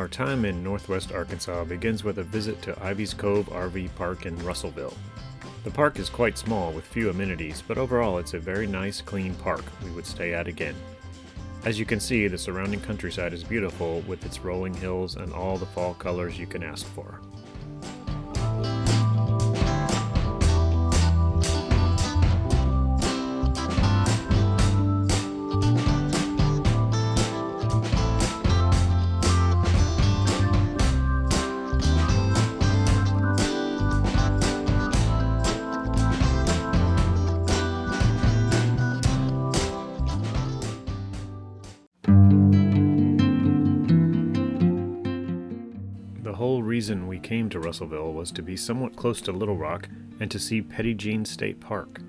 Our time in Northwest Arkansas begins with a visit to Ivy's Cove RV Park in Russellville. The park is quite small with few amenities, but overall it's a very nice, clean park we would stay at again. As you can see, the surrounding countryside is beautiful with its rolling hills and all the fall colors you can ask for. The whole reason we came to Russellville was to be somewhat close to Little Rock and to see Petit Jean State Park.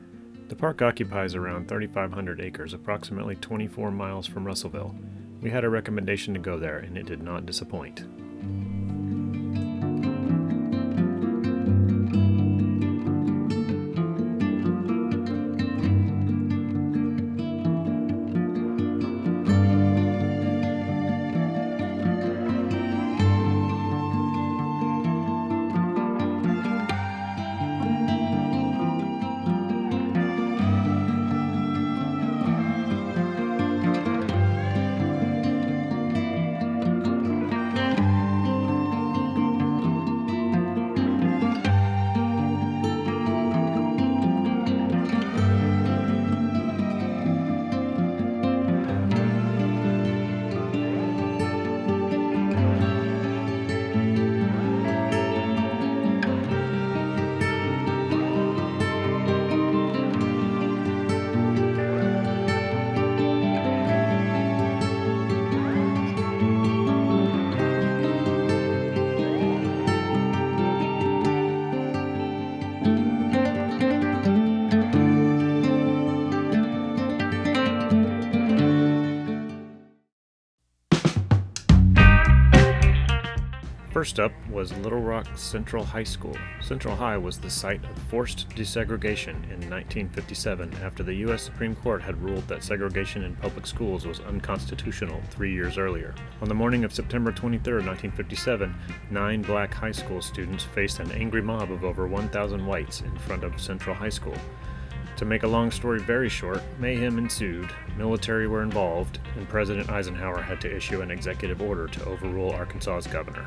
The park occupies around 3,500 acres, approximately 24 miles from Russellville. We had a recommendation to go there, and it did not disappoint. First up was Little Rock Central High School. Central High was the site of forced desegregation in 1957 after the U.S. Supreme Court had ruled that segregation in public schools was unconstitutional 3 years earlier. On the morning of September 23, 1957, 9 black high school students faced an angry mob of over 1,000 whites in front of Central High School. To make a long story very short, mayhem ensued, military were involved, and President Eisenhower had to issue an executive order to overrule Arkansas's governor.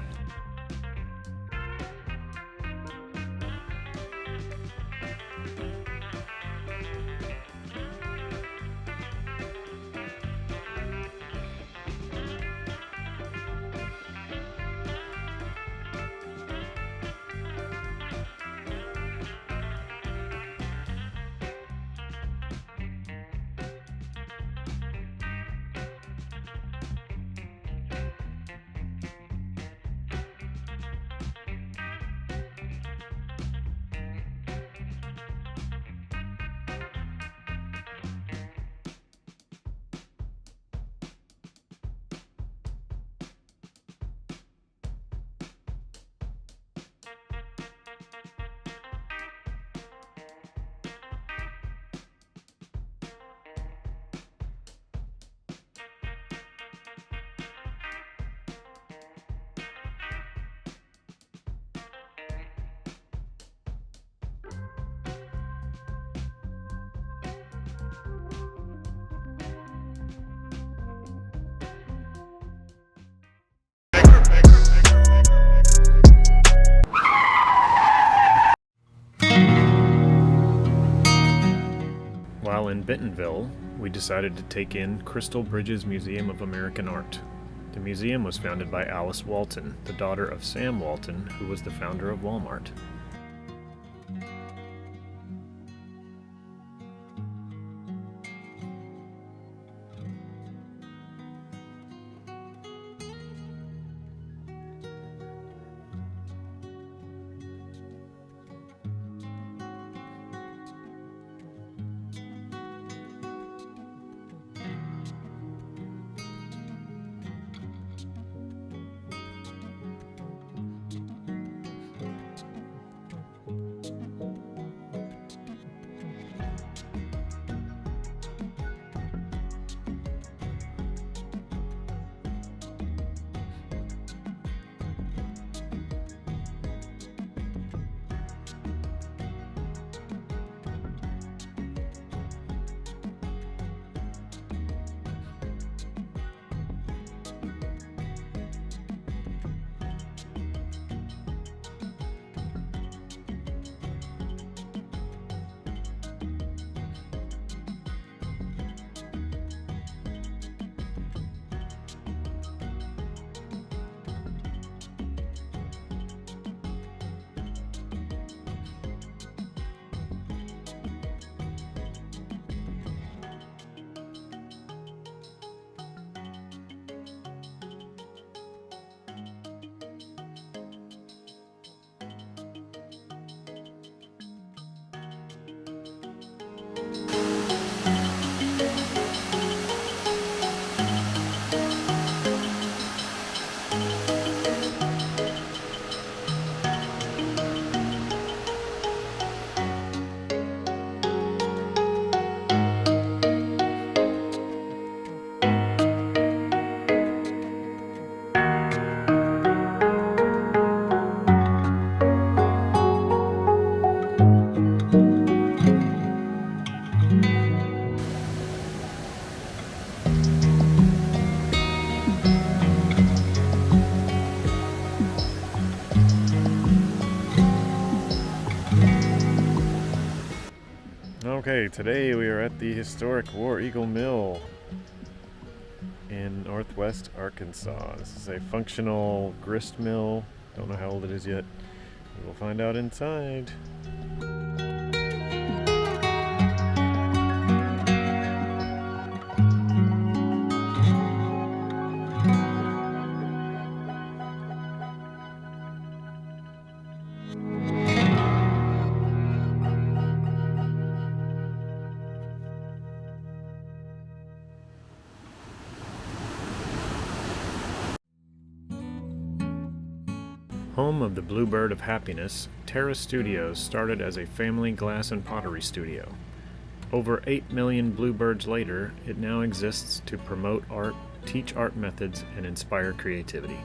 While in Bentonville, we decided to take in Crystal Bridges Museum of American Art. The museum was founded by Alice Walton, the daughter of Sam Walton, who was the founder of Walmart. Okay, today we are at the historic War Eagle Mill in northwest Arkansas. This is a functional grist mill. Don't know how old it is yet. We will find out inside. Home of the Bluebird of Happiness, Terra Studios started as a family glass and pottery studio. Over 8 million Bluebirds later, it now exists to promote art, teach art methods, and inspire creativity.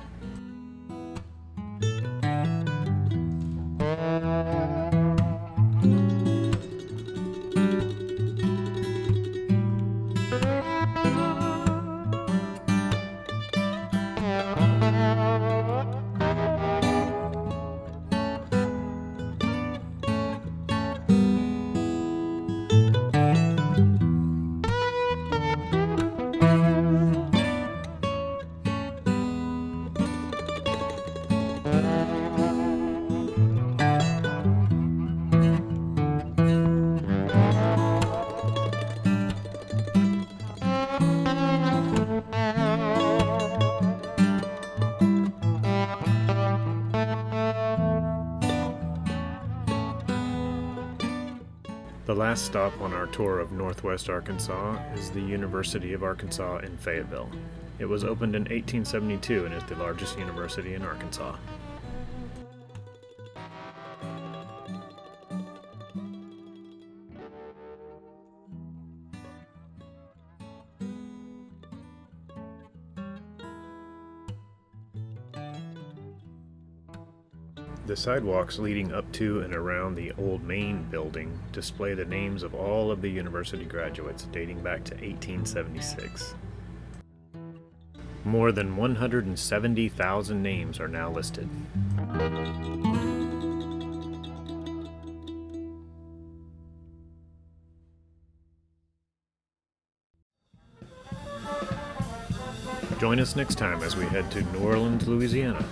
The last stop on our tour of Northwest Arkansas is the University of Arkansas in Fayetteville. It was opened in 1872 and is the largest university in Arkansas. The sidewalks leading up to and around the old main building display the names of all of the university graduates dating back to 1876. More than 170,000 names are now listed. Join us next time as we head to New Orleans, Louisiana.